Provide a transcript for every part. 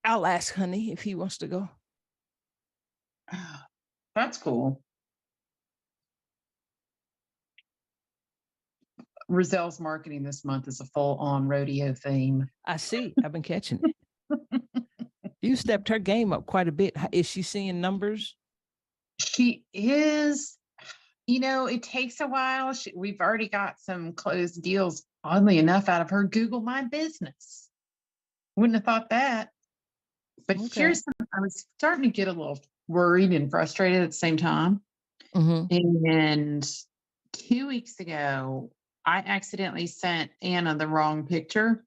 I'll ask Honey if he wants to go. That's cool. Roselle's marketing this month is a full-on rodeo theme. I see. I've been catching it. You stepped her game up quite a bit. Is she seeing numbers? She is. It takes a while. We've already got some closed deals, oddly enough, out of her Google My Business. Wouldn't have thought that. But Okay. I was starting to get a little worried and frustrated at the same time. Mm-hmm. And 2 weeks ago, I accidentally sent Anna the wrong picture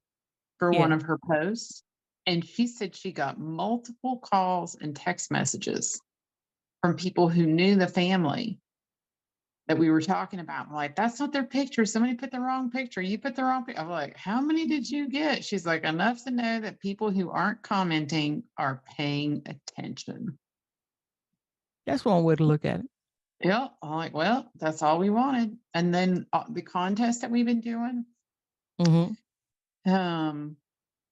for one of her posts. And she said she got multiple calls and text messages from people who knew the family that we were talking about. I'm like, that's not their picture. Somebody put the wrong picture. You put the wrong picture. I'm like, how many did you get? She's like, enough to know that people who aren't commenting are paying attention. That's one way to look at it. Yeah. I'm like, well, that's all we wanted. And then the contest that we've been doing,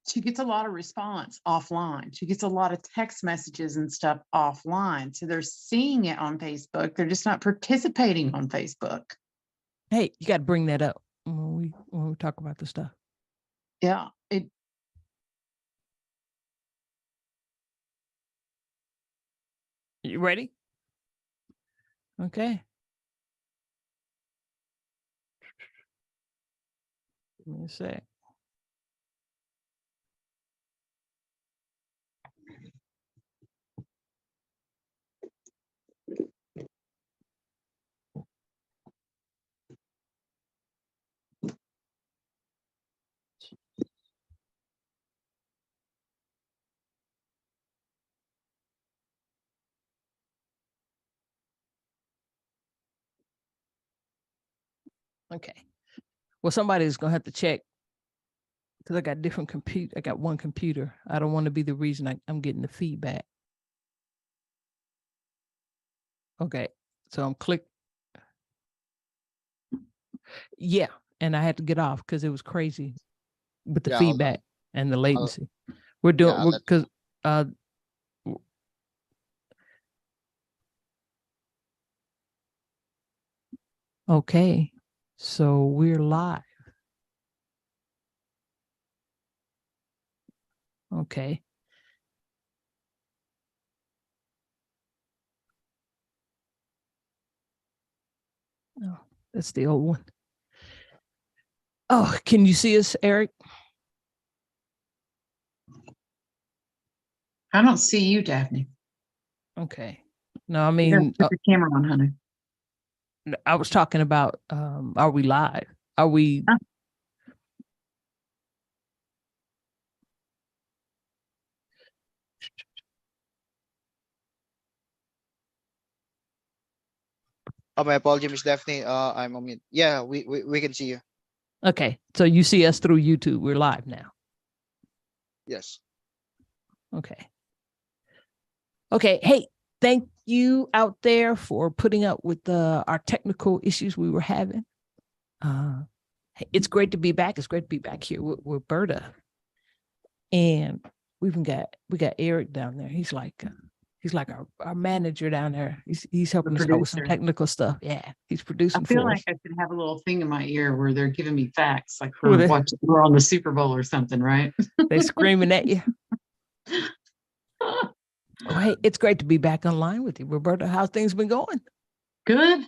she gets a lot of response offline. She gets a lot of text messages and stuff offline. So they're seeing it on Facebook. They're just not participating on Facebook. Hey, you got to bring that up when we talk about the stuff. Yeah. You ready? Okay. Give me a sec. Okay. Well, somebody's going to have to check because I got different compute. I got one computer. I don't want to be the reason I'm getting the feedback. Okay. So I'm click. Yeah. And I had to get off because it was crazy with the feedback and the latency. We're doing because okay. So we're live. Okay. Oh, that's the old one. Oh, can you see us, Eric? I don't see you, Daphne. Okay. No, I mean, put the camera on, honey. I was talking about, are we live? Are we? Oh, my apologies, Miss Daphne. I'm on mute. Yeah, we can see you. Okay. So you see us through YouTube. We're live now. Yes. Okay. Okay. Hey, thank you out there for putting up with our technical issues we were having. It's great to be back. It's great to be back here with Berta. And we got Eric down there. He's like our manager down there. He's helping us out with some technical stuff. Yeah, he's producing. I feel like I should have a little thing in my ear where they're giving me facts, like we're on the Super Bowl or something, right? They're screaming at you. Oh, hey, it's great to be back online with you, Roberta. How's things been going? Good.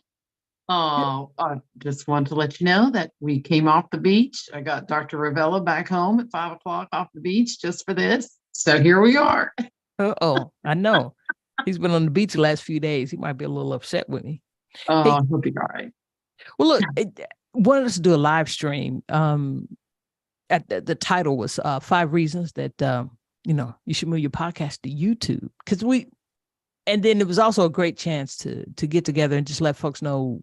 Oh, I just want to let you know that we came off the beach. I got Dr. Ravella back home at 5 o'clock off the beach just for this. So here we are. I know. He's been on the beach the last few days. He might be a little upset with me. Oh, hey, he'll be all right. Well, look, wanted us to do a live stream. The title was 5 reasons that you should move your podcast to YouTube, and then it was also a great chance to get together and just let folks know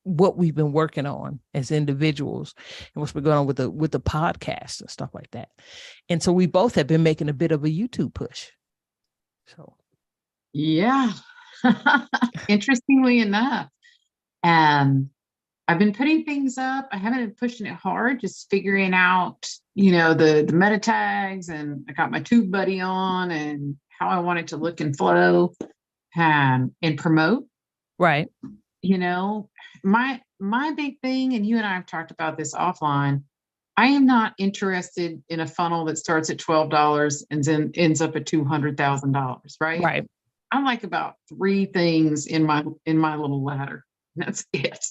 what we've been working on as individuals and what's been going on with the podcast and stuff like that. And so we both have been making a bit of a YouTube push. So, yeah, interestingly enough, I I've been putting things up. I haven't been pushing it hard, just figuring out, the meta tags, and I got my Tube Buddy on and how I want it to look and flow, and promote. Right. My big thing, and you and I have talked about this offline, I am not interested in a funnel that starts at $12 and then ends up at $200,000, right? Right. I like about 3 things in my little ladder. That's it.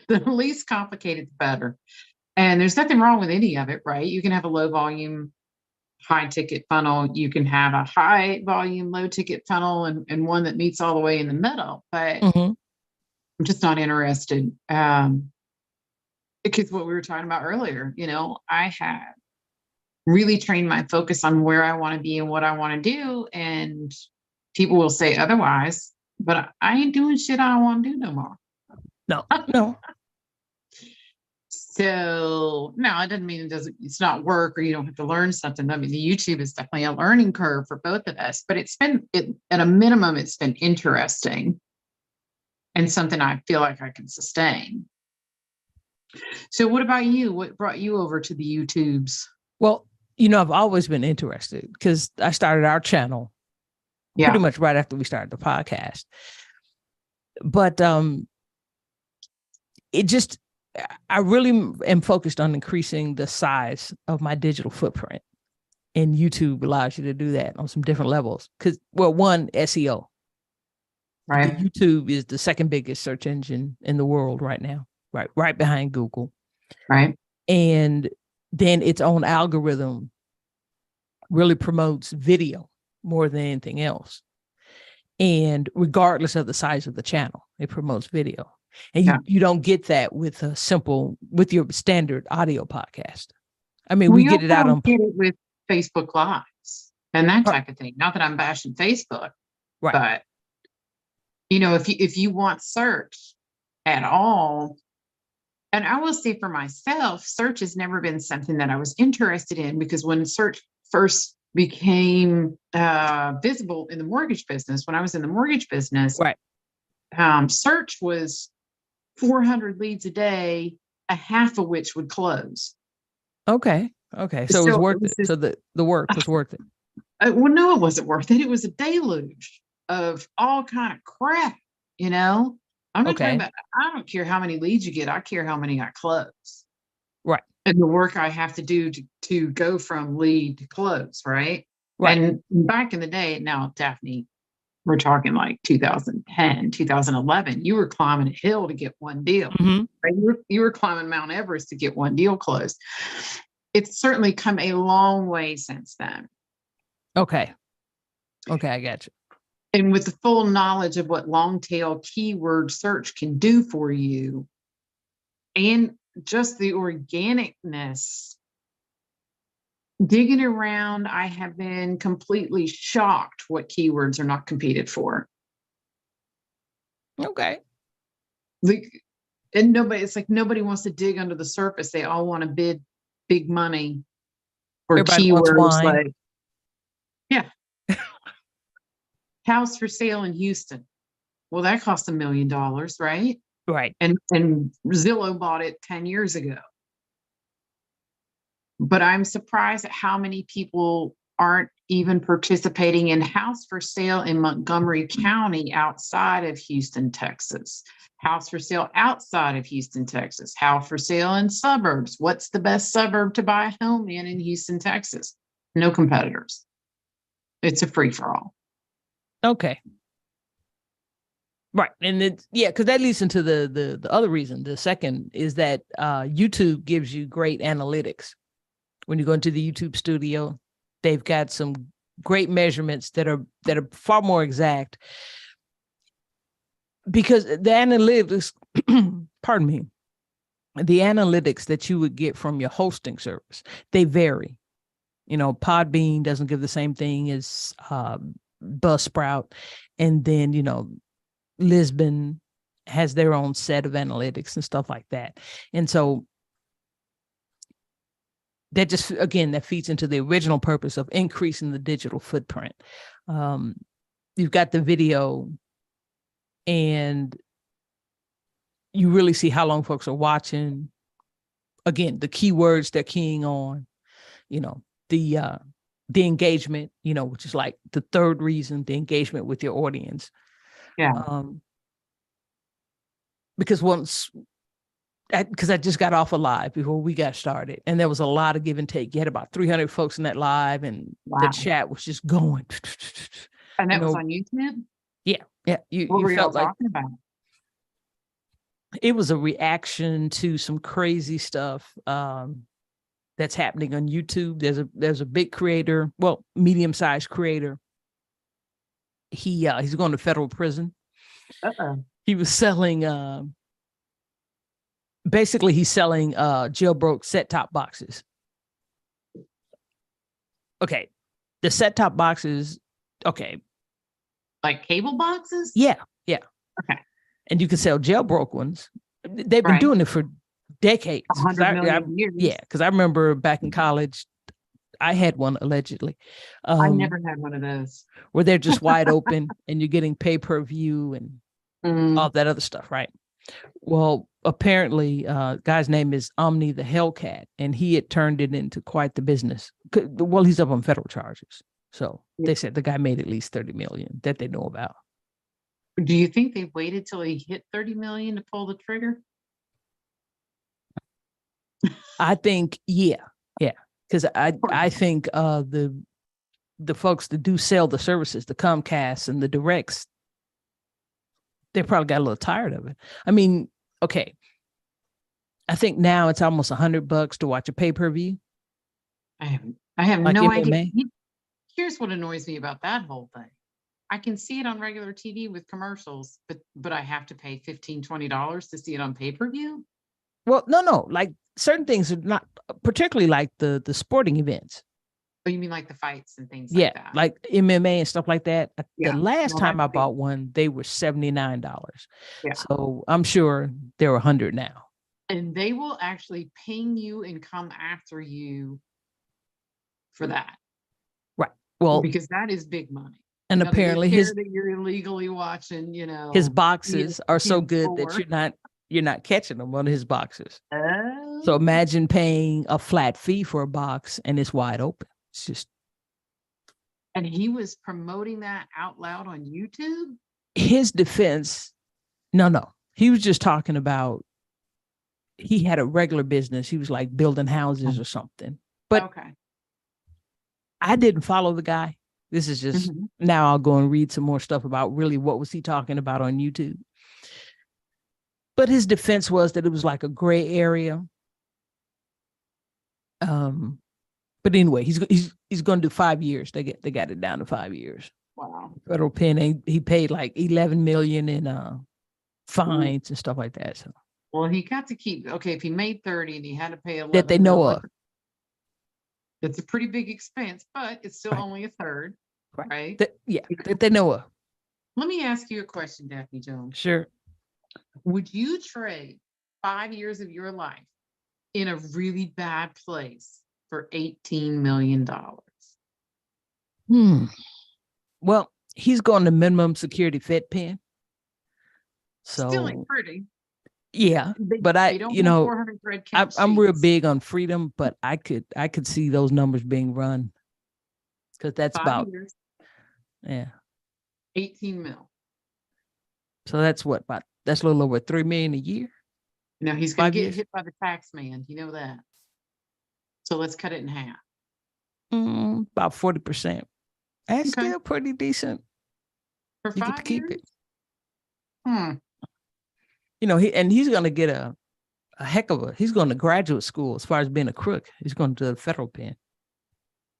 The least complicated, the better. And there's nothing wrong with any of it, right? You can have a low volume, high ticket funnel. You can have a high volume, low ticket funnel, and one that meets all the way in the middle. But Mhm. I'm just not interested. Because what we were talking about earlier, I have really trained my focus on where I want to be and what I want to do. And people will say otherwise, but I ain't doing shit I don't want to do no more. No. So no, it doesn't mean it's not work or you don't have to learn something. I mean, the YouTube is definitely a learning curve for both of us, but at a minimum, it's been interesting and something I feel like I can sustain. So what about you? What brought you over to the YouTubes? Well, I've always been interested because I started our channel pretty much right after we started the podcast. But I really am focused on increasing the size of my digital footprint. And YouTube allows you to do that on some different levels. Because, one, SEO. Right. YouTube is the second biggest search engine in the world right now, right behind Google. Right. And then its own algorithm really promotes video more than anything else. And regardless of the size of the channel, it promotes video. And you don't get that with with your standard audio podcast. I mean, we get it out on with Facebook Lives and that type of thing. Not that I'm bashing Facebook, right. But if you want search at all, and I will say for myself, search has never been something that I was interested in, because when search first became visible in the mortgage business, when I was in the mortgage business, right. Search was 400 leads a day, a half of which would close. Okay. So it was worth it. So the work was worth it. Well, no, it wasn't worth it. It was a deluge of all kind of crap, I'm not talking about, I don't care how many leads you get. I care how many I close. Right. And the work I have to do to go from lead to close. Right. And back in the day, now, Daphne, we're talking like 2010, 2011, you were climbing a hill to get one deal. Mm-hmm. Right? You were climbing Mount Everest to get one deal closed. It's certainly come a long way since then. Okay, I got you. And with the full knowledge of what long tail keyword search can do for you, and just the organicness, digging around, I have been completely shocked what keywords are not competed for. Okay. And nobody wants to dig under the surface. They all want to bid big money for keywords like, house for sale in Houston. Well, that cost $1 million, right? Right. And Zillow bought it 10 years ago. But I'm surprised at how many people aren't even participating in house for sale in Montgomery County outside of Houston, Texas. House for sale outside of Houston, Texas. House for sale in suburbs. What's the best suburb to buy a home in Houston, Texas? No competitors. It's a free-for-all. Okay. Right. And because that leads into the other reason. The second is that YouTube gives you great analytics. When you go into the YouTube studio, they've got some great measurements that are far more exact, because the analytics, pardon me, the analytics that you would get from your hosting service, they vary. Podbean doesn't give the same thing as Buzzsprout, and then Lisbon has their own set of analytics and stuff like that. And so that just, again, that feeds into the original purpose of increasing the digital footprint. You've got the video, and you really see how long folks are watching. Again, the keywords they're keying on, the engagement, which is like the third reason, the engagement with your audience. Yeah. Because I just got off a live before we got started, and there was a lot of give and take. You had about 300 folks in that live, and the chat was just going. And that was on YouTube? Yeah. What were y'all talking about? It was a reaction to some crazy stuff that's happening on YouTube. There's a big creator, medium-sized creator. He's going to federal prison. He was selling basically he's selling jailbroke set-top boxes. Okay. The set-top boxes, okay. Like cable boxes? Yeah. Okay. And you can sell jailbroke ones. They've been doing it for decades. 100 million years. Yeah, because I remember back in college, I had one allegedly. I never had one of those. Where they're just wide open and you're getting pay-per-view and all that other stuff, right? Well, apparently, guy's name is Omni the Hellcat, and he had turned it into quite the business. Well, he's up on federal charges. So they said the guy made at least 30 million that they know about. Do you think they waited till he hit 30 million to pull the trigger? I think, yeah. Because I think the folks that do sell the services, the Comcast and the directs, they probably got a little tired of it. I mean, okay. I think now it's almost $100 to watch a pay-per-view. I have like no MMA. idea. Here's what annoys me about that whole thing. I can see it on regular TV with commercials, but I have to pay $15, $20 to see it on pay-per-view. Well, no, like certain things are not, particularly like the sporting events. Oh, you mean like the fights and things like that? Yeah, like MMA and stuff like that. Yeah. The last time I bought one, they were $79. Yeah. So I'm sure they're $100 now. And they will actually ping you and come after you for that. Right. Well, because that is big money. And apparently that you're illegally watching, his boxes are so good that you're not catching them on his boxes. So imagine paying a flat fee for a box and it's wide open. It's just. And he was promoting that out loud on YouTube? His defense, no. He was just talking about, he had a regular business. He was like building houses or something. But okay. I didn't follow the guy. This is just, now I'll go and read some more stuff about really what was he talking about on YouTube. But his defense was that it was like a gray area. But anyway, he's going to do 5 years. They got it down to 5 years. Wow. Federal pen. He paid like 11 million in fines and stuff like that. So. Well, he got to keep. Okay, if he made 30 and he had to pay 11 that they know of. It's a pretty big expense, but it's still only a third, right? That they know of. Let me ask you a question, Daphne Jones. Sure. Would you trade 5 years of your life in a really bad place for $18 million? Well, he's going to minimum security Fed pen. So still ain't pretty. Yeah, but I'm real big on freedom, but I could see those numbers being run because that's 5 years. 18 mil. So that's that's a little over 3 million a year. Now he's going to get hit by the tax man. You know that. So let's cut it in half. About 40%. That's still pretty decent. For 5 years? To keep it. He's going to get a heck of he's going to graduate school as far as being a crook. He's going to the federal pen.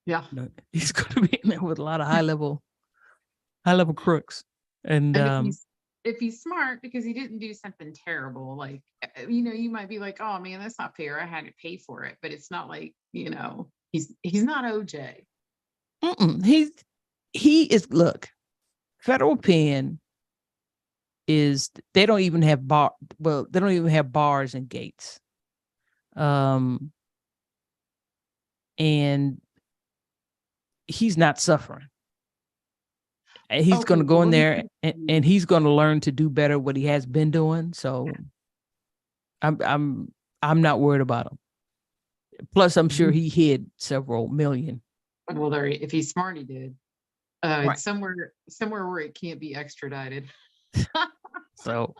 Yeah. He's going to be in there with a lot of high level crooks. And if he's smart, because he didn't do something terrible, like, you might be like, oh man, that's not fair. I had to pay for it. But it's not like, he's not OJ. He is, look, federal pen is, they don't even have bars and gates. And he's not suffering. And he's going to go in there and he's going to learn to do better what he has been doing. So I'm not worried about him. Plus, I'm sure he hid several million. Well, there, if he's smart, he did. Right. It's somewhere where it can't be extradited. So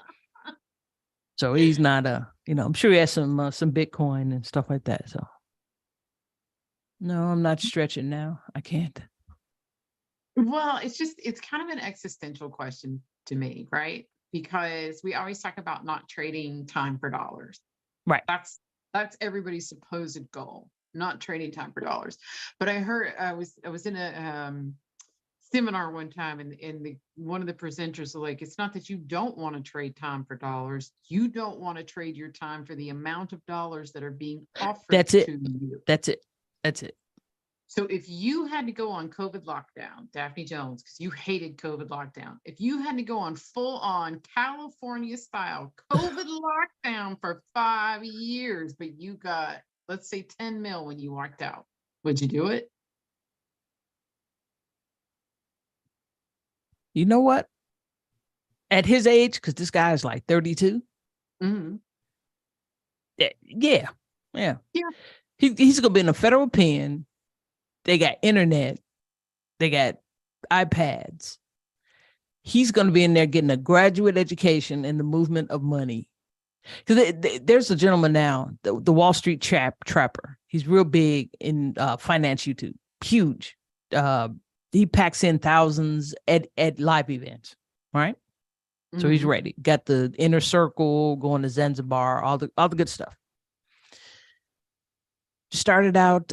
he's not I'm sure he has some Bitcoin and stuff like that. So no, I'm not stretching now. I can't. Well, it's kind of an existential question to me, right? Because we always talk about not trading time for dollars. Right. That's everybody's supposed goal, not trading time for dollars. But I heard I was in a seminar one time, and one of the presenters was like, it's not that you don't want to trade time for dollars. You don't want to trade your time for the amount of dollars that are being offered That's it. to you. That's it. So if you had to go on COVID lockdown, Daphne Jones, because you hated COVID lockdown, if you had to go on full on California style COVID lockdown for 5 years, but you got, let's say 10 mil when you walked out, would you do it? You know what? At his age, because this guy is like 32. Mm-hmm. Yeah. He's gonna be in a federal pen. They got internet. They got iPads. He's going to be in there getting a graduate education in the movement of money. Because there's a gentleman now, the Wall Street trapper. He's real big in finance YouTube. Huge. He packs in thousands at live events, right? So he's ready. Got the inner circle, going to Zanzibar, all the good stuff. Started out,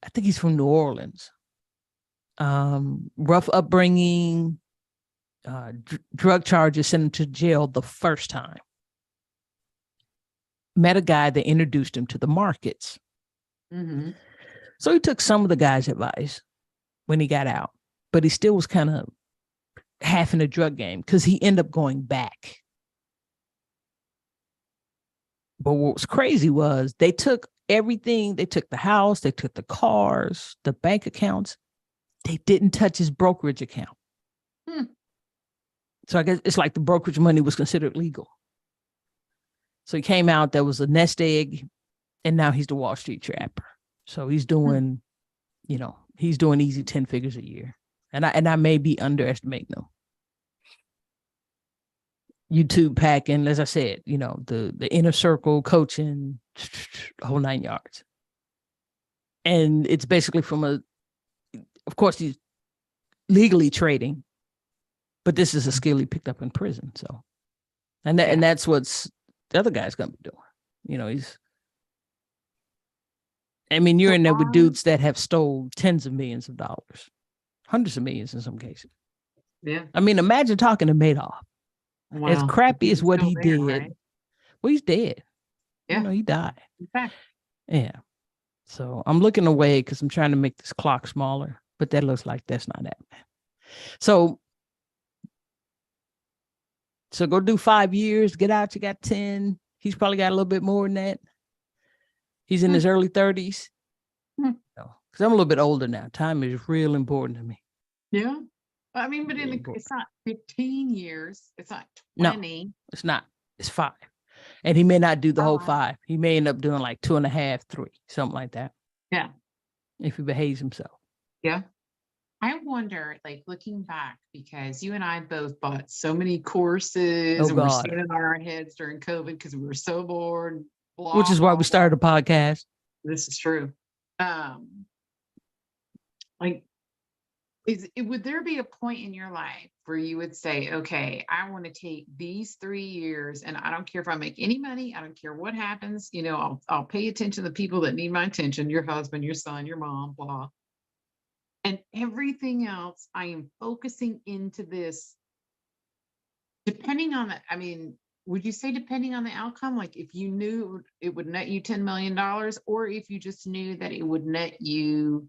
I think he's from New Orleans. Rough upbringing, drug charges, sent him to jail the first time. Met a guy that introduced him to the markets. Mm-hmm. So he took some of the guy's advice when he got out, but he still was kind of half in the drug game because he ended up going back. But what was crazy was they took everything. They took the house, they took the cars, the bank accounts. They didn't touch his brokerage account. So I guess it's like the brokerage money was considered legal. So he came out, there was a nest egg, and now he's the Wall Street trapper. So he's doing, he's doing easy 10 figures a year. And I may be underestimating them. YouTube packing, as I said, the inner circle coaching, whole 9 yards. And it's basically of course, he's legally trading, but this is a skill he picked up in prison. So, and that's what's the other guy's going to be doing. You're in there with dudes that have stole tens of millions of dollars, hundreds of millions in some cases. Yeah. Imagine talking to Madoff. Wow. As crappy as what he did. Right? Well, he's dead. Yeah. He died. Okay. Yeah. So I'm looking away because I'm trying to make this clock smaller, but that looks like that's not happening. So go do 5 years, get out, you got 10. He's probably got a little bit more than that. He's in his early 30s. Because I'm a little bit older now. Time is real important to me. Yeah. But it's not 15 years. It's not 20. No, it's not. It's 5. And he may not do the whole 5. He may end up doing like 2.5, 3, something like that. Yeah. If he behaves himself. Yeah. I wonder, looking back, because you and I both bought so many courses and we're standing on our heads during COVID because we were so bored. Blah, which is why we started a podcast. This is true. Would there be a point in your life where you would say, okay, I want to take these 3 years and I don't care if I make any money. I don't care what happens. I'll pay attention to the people that need my attention, your husband, your son, your mom, blah. And everything else, I am focusing into this, depending on would you say depending on the outcome? Like if you knew it would net you $10 million, or if you just knew that it would net you,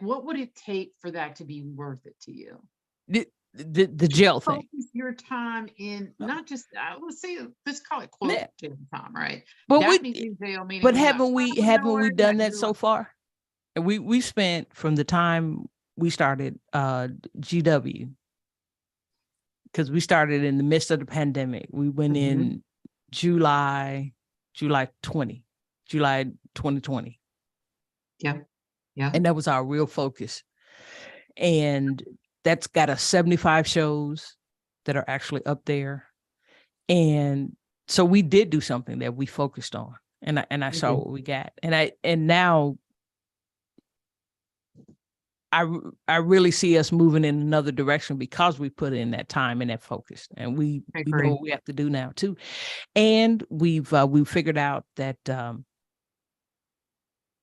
what would it take for that to be worth it to you? The jail thing. Focus your time in not just let's call it quote jail time, right? But haven't we done that so far? And we spent from the time we started GW because we started in the midst of the pandemic. We went in July 2020. Yeah. Yeah. And that was our real focus. And that's got us 75 shows that are actually up there. And so we did do something that we focused on. And I saw what we got. And now I really see us moving in another direction because we put in that time and that focus, and we know what we have to do now too. And we've figured out that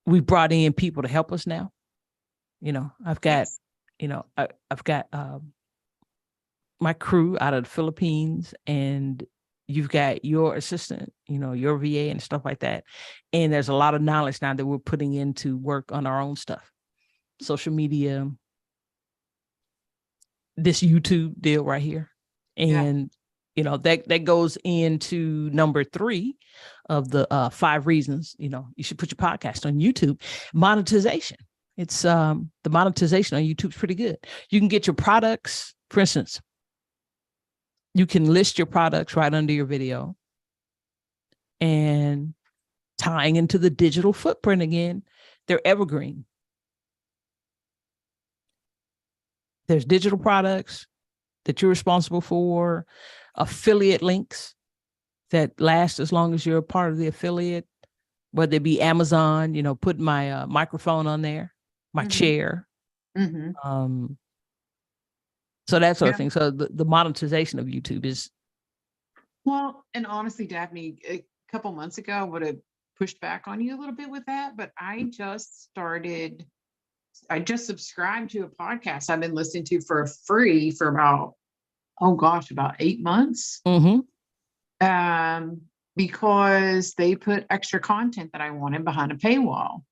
we brought in people to help us now. I've got, I've got my crew out of the Philippines, and you've got your assistant, your VA and stuff like that. And there's a lot of knowledge now that we're putting into work on our own stuff. Social media, this YouTube deal right here. And, that goes into number 3 of the 5 reasons, you should put your podcast on YouTube. Monetization. It's the monetization on YouTube is pretty good. You can get your products, for instance, you can list your products right under your video, and tying into the digital footprint again, they're evergreen. There's digital products that you're responsible for, affiliate links that last as long as you're a part of the affiliate, whether it be Amazon, put my microphone on there, my chair. So that sort of thing. So the monetization of YouTube is. Well, and honestly, Daphne, a couple months ago, I would have pushed back on you a little bit with that, but I just subscribed to a podcast I've been listening to for free for about 8 months. Because they put extra content that I wanted behind a paywall.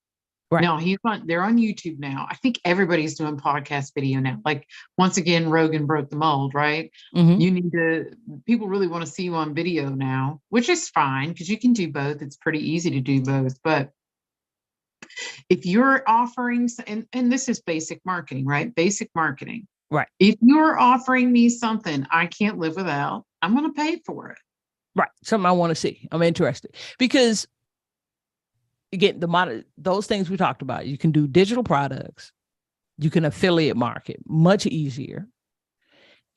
Right. Now they're on YouTube now. I think everybody's doing podcast video now. Like, once again, Rogan broke the mold, right? People really want to see you on video now, which is fine because you can do both. It's pretty easy to do both. But if you're offering, and this is basic marketing, right? Basic marketing. Right. If you're offering me something I can't live without, I'm going to pay for it. Right. Something I want to see. I'm interested because, again, those things we talked about, you can do digital products, you can affiliate market much easier.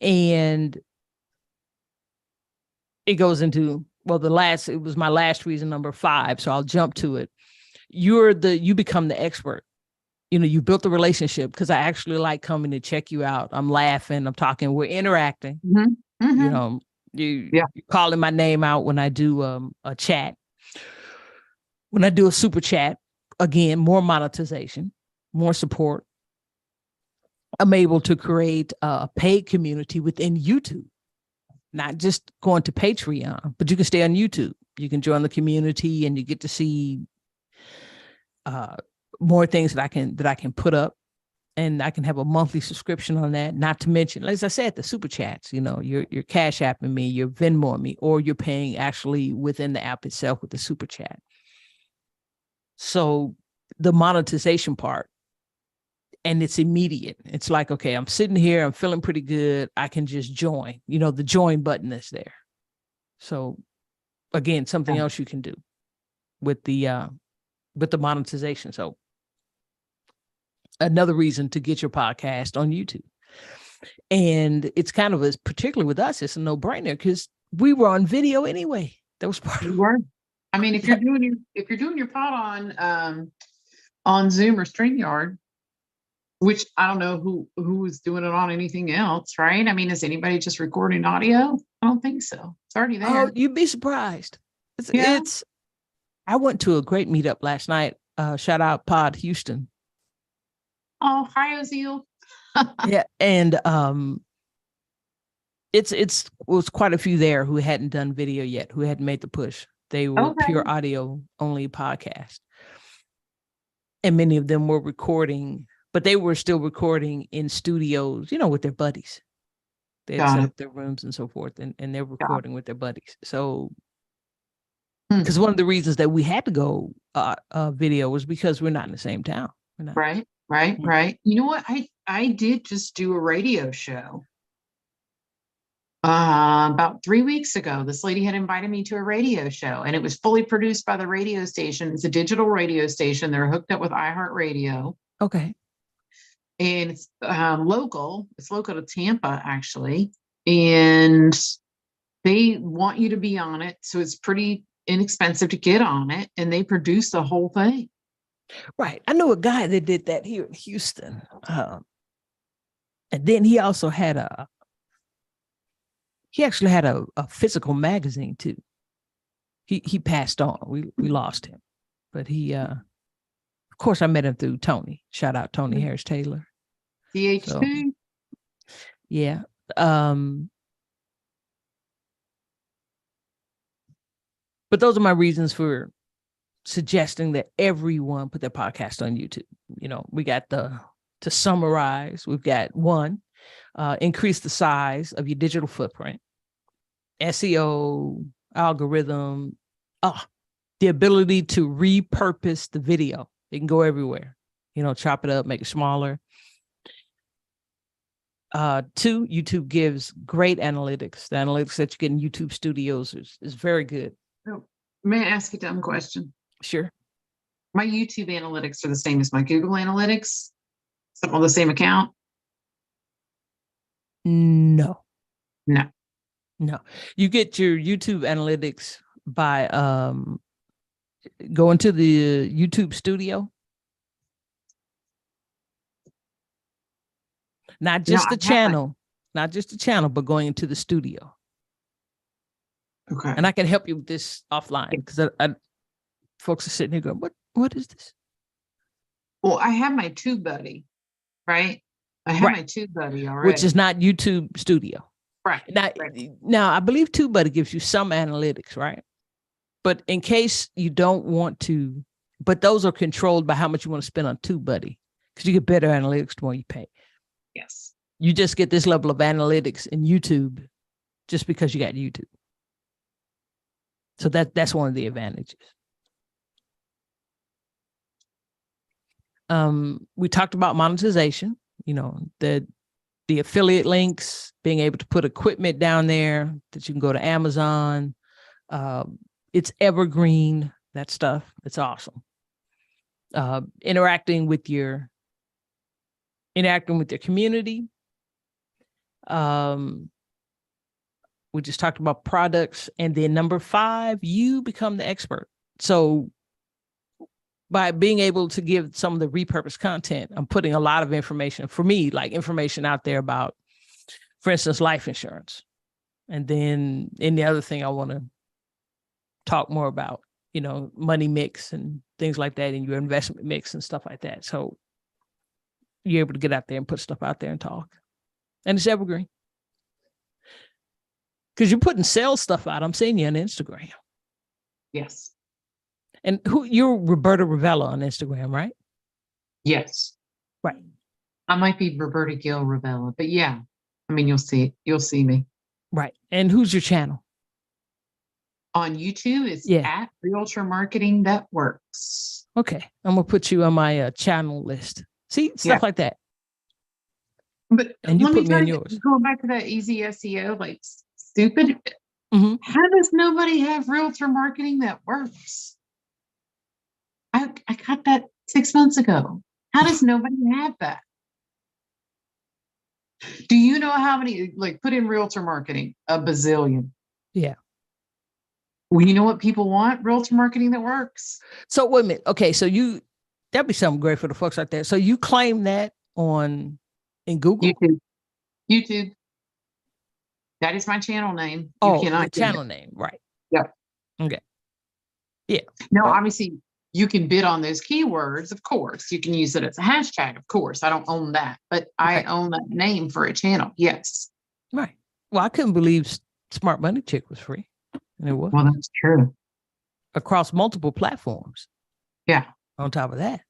And it goes into, it was my last reason, number 5. So I'll jump to it. You become the expert. You built the relationship because I actually like coming to check you out. I'm laughing, I'm talking, we're interacting. You're calling my name out when I do a chat. When I do a super chat, again, more monetization, more support. I'm able to create a paid community within YouTube, not just going to Patreon, but you can stay on YouTube. You can join the community and you get to see more things that I can put up, and I can have a monthly subscription on that. Not to mention, as I said, the super chats, you're Cash Apping me, you're Venmoing me, or you're paying actually within the app itself with the super chat. So the monetization part, and it's immediate. It's like, okay, I'm sitting here, I'm feeling pretty good. I can just join, the join button is there. So again, something else you can do with the monetization. So another reason to get your podcast on YouTube. And it's kind of, particularly with us, it's a no-brainer because we were on video anyway. That was part of it. I mean, if you're doing your pod on Zoom or StreamYard, which I don't know who is doing it on anything else, right? I mean, is anybody just recording audio? I don't think so. It's already there. Oh, you'd be surprised. I went to a great meetup last night. Shout out Pod Houston. Oh, hi, Ozil. Yeah, and it was quite a few there who hadn't done video yet, who hadn't made the push. They were pure audio only podcast, and many of them were recording, but they were still recording in studios, with their buddies. They had set up their rooms and so forth, and they're recording with their buddies. So, because one of the reasons that we had to go video was because we're not in the same town. Right. You know what? I did just do a radio show. About 3 weeks ago, this lady had invited me to a radio show, and it was fully produced by the radio station. It's a digital radio station. They're hooked up with iHeartRadio. Okay. And it's local. It's local to Tampa, actually. And they want you to be on it. So it's pretty inexpensive to get on it. And they produce the whole thing. Right. I know a guy that did that here in Houston. And then he also had he actually had a physical magazine too. He passed on. We lost him. But he of course I met him through Tony. Shout out Tony Harris Taylor. DHT. So, yeah. But those are my reasons for suggesting that everyone put their podcast on YouTube. You know, we got to summarize, we've got one, increase the size of your digital footprint, SEO, algorithm, the ability to repurpose the video. It can go everywhere, you know, chop it up, make it smaller. 2, YouTube gives great analytics. The analytics that you get in YouTube Studios is very good. Oh, may I ask a dumb question? Sure. My YouTube analytics are the same as my Google analytics. Something on the same account? No. No. You get your YouTube analytics by going to the YouTube Studio. Not just the channel, but going into the studio. Okay. And I can help you with this offline because folks are sitting here going, what is this? Well, I have my TubeBuddy, right? I have my TubeBuddy already. Which is not YouTube Studio. Right. Now, I believe TubeBuddy gives you some analytics, right? But in case you don't want to, but those are controlled by how much you want to spend on TubeBuddy because you get better analytics the more you pay. Yes. You just get this level of analytics in YouTube just because you got YouTube. So that's one of the advantages. We talked about monetization, you know, the affiliate links, being able to put equipment down there that you can go to Amazon. It's evergreen, that stuff. It's awesome. Interacting with your community. We just talked about products. And then number 5, you become the expert. So by being able to give some of the repurposed content, I'm putting a lot of information, for me, like information out there about, for instance, life insurance. And then any other thing I want to talk more about, you know, money mix and things like that, and your investment mix and stuff like that. So you're able to get out there and put stuff out there and talk. And it's evergreen. Because you're putting sales stuff out. I'm seeing you on Instagram. Yes. And you're Roberta Ravella on Instagram, right? Yes. Right. I might be Roberta Gill Ravella, but yeah. I mean, you'll see me. Right. And who's your channel? On YouTube, it's at Realtor Marketing That Works. Okay. I'm going to put you on my channel list. See, stuff like that. But and you put me on yours. Going back to that easy SEO, like stupid. Mm-hmm. How does nobody have Realtor Marketing That Works? I got that 6 months ago. How does nobody have that? Do you know how many, like, put in realtor marketing? A bazillion. Yeah. Well, you know what people want? Realtor Marketing That Works. So wait a minute. Okay. So that'd be something great for the folks out there. So you claim that in Google? YouTube. That is my channel name. The channel name. Right. Yeah. Okay. Yeah. Now, obviously, you can bid on those keywords, of course. You can use it as a hashtag, of course. I don't own that, but I own that name for a channel. Yes. Right. Well, I couldn't believe Smart Money Chick was free. And it was. Well, that's true. Across multiple platforms. Yeah. On top of that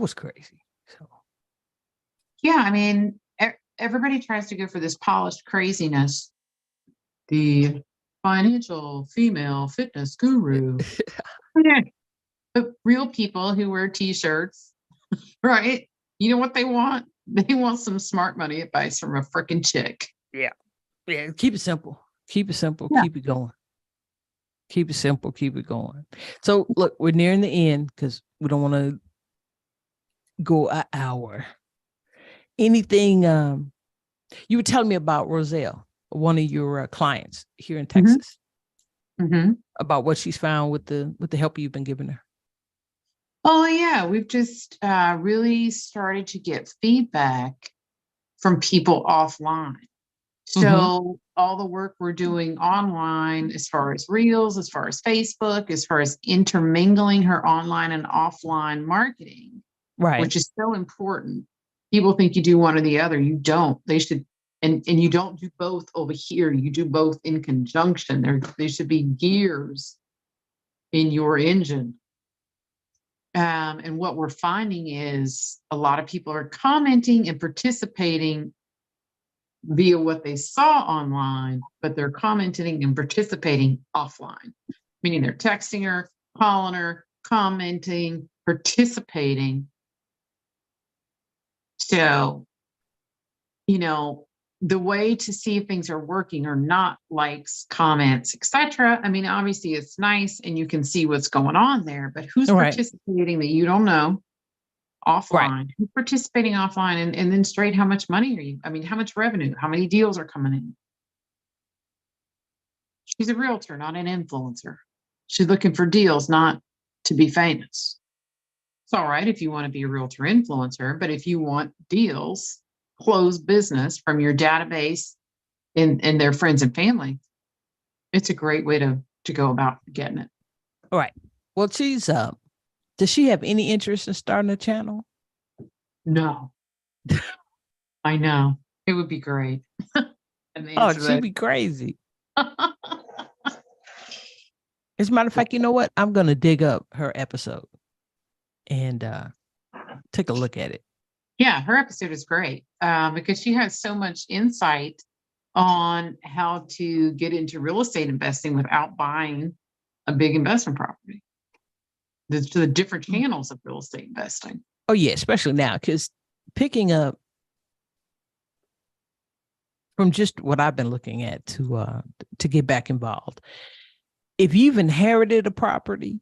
was crazy. So. Yeah. I mean, everybody tries to go for this polished craziness. The financial female fitness guru. But real people who wear t-shirts, right? You know what they want? They want some smart money advice from a freaking chick. Yeah. Yeah, keep it simple. Keep it simple. Yeah. Keep it going. Keep it simple. Keep it going. So look, we're nearing the end because we don't want to go an hour. Anything you were telling me about Roselle, one of your clients here in Texas, about what she's found with the help you've been giving her. Oh yeah, we've just really started to get feedback from people offline. So all the work we're doing online, as far as Reels, as far as Facebook, as far as intermingling her online and offline marketing, Right. which is so important. People think you do one or the other. You don't. They should, and you don't do both over here. You do both in conjunction. There should be gears in your engine. And what we're finding is a lot of people are commenting and participating via what they saw online, but they're commenting and participating offline, meaning they're texting her, calling her, commenting, participating. So, the way to see if things are working or not, likes, comments, etc. I mean, obviously it's nice and you can see what's going on there, but who's participating that you don't know offline? Right. Who's participating offline? And then straight, how much money are you? I mean, how much revenue? How many deals are coming in? She's a realtor, not an influencer. She's looking for deals, not to be famous. It's all right if you want to be a realtor influencer, but if you want deals, close business from your database and their friends and family, it's a great way to go about getting it. All right. Well, she's does she have any interest in starting a channel? No. I know. It would be great. Oh, she'd be crazy. As a matter of fact, you know what? I'm going to dig up her episode and take a look at it. Yeah, her episode is great because she has so much insight on how to get into real estate investing without buying a big investment property. The different channels of real estate investing. Oh, yeah, especially now, because picking up from just what I've been looking at to get back involved. If you've inherited a property,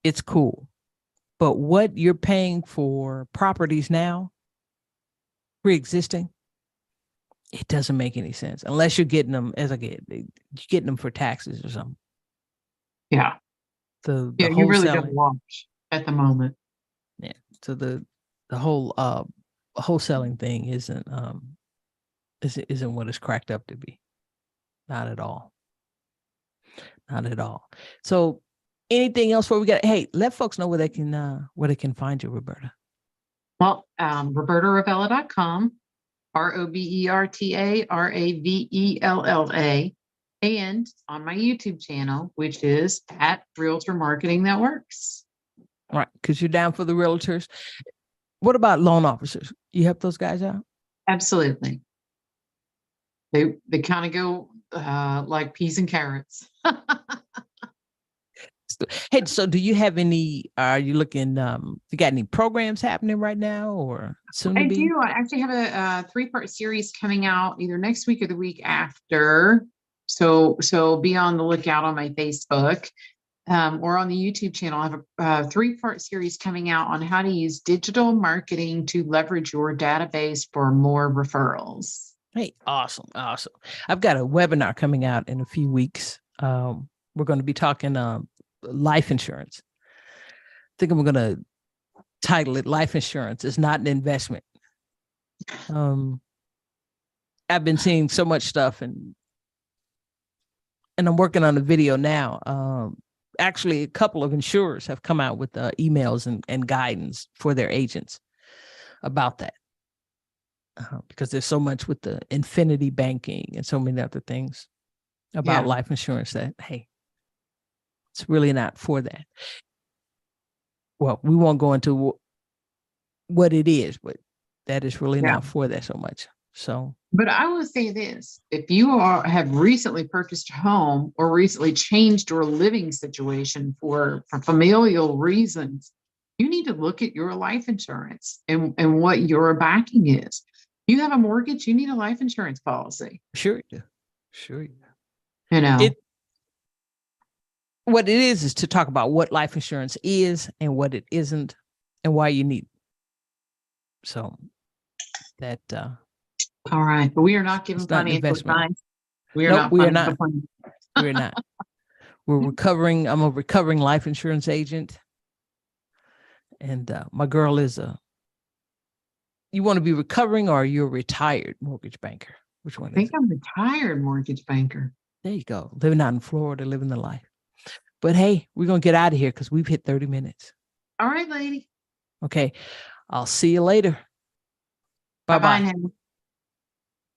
it's cool. But what you're paying for properties now, pre-existing, it doesn't make any sense unless you're getting them you're getting them for taxes or something. Yeah. The you really don't watch at the moment. Yeah. So the whole wholesaling thing isn't what it's cracked up to be. Not at all. Not at all. So anything else before we get? Hey, let folks know where they can find you, Roberta. Well, RobertaRavella.com, RobertaRavella, and on my YouTube channel, which is at Realtor Marketing That Works. Right, because you're down for the realtors. What about loan officers? You help those guys out? Absolutely. They kind of go like peas and carrots. Hey, so do you have any, are you looking, you got any programs happening right now or soon to be? I do. I actually have a 3-part series coming out either next week or the week after. So be on the lookout on my Facebook or on the YouTube channel. I have a 3-part series coming out on how to use digital marketing to leverage your database for more referrals. Hey, awesome. Awesome. I've got a webinar coming out in a few weeks. We're going to be talking life insurance. I think I'm going to title it Life Insurance is Not an Investment. I've been seeing so much stuff and I'm working on a video now. Actually, a couple of insurers have come out with emails and guidance for their agents about that. Because there's so much with the infinity banking and so many other things about life insurance that, hey, it's really not for that. Well, we won't go into what it is, but that is really not for that so much. So, but I will say this: if you have recently purchased a home or recently changed your living situation for familial reasons, you need to look at your life insurance and what your backing is. You have a mortgage, you need a life insurance policy. Sure you do. Sure you do. You know, What it is to talk about what life insurance is and what it isn't and why you need it. So that all right. But we are not giving it's not an financial investment. advice. We are Nope, not. we are financial not. planners. We're not. We're recovering. I'm a recovering life insurance agent. And my girl is you want to be recovering or you're a retired mortgage banker? Which one I think is it? I'm a retired mortgage banker. There you go. Living out in Florida, living the life. But hey, we're going to get out of here because we've hit 30 minutes. All right, lady. Okay. I'll see you later. Bye-bye Bye-bye. now.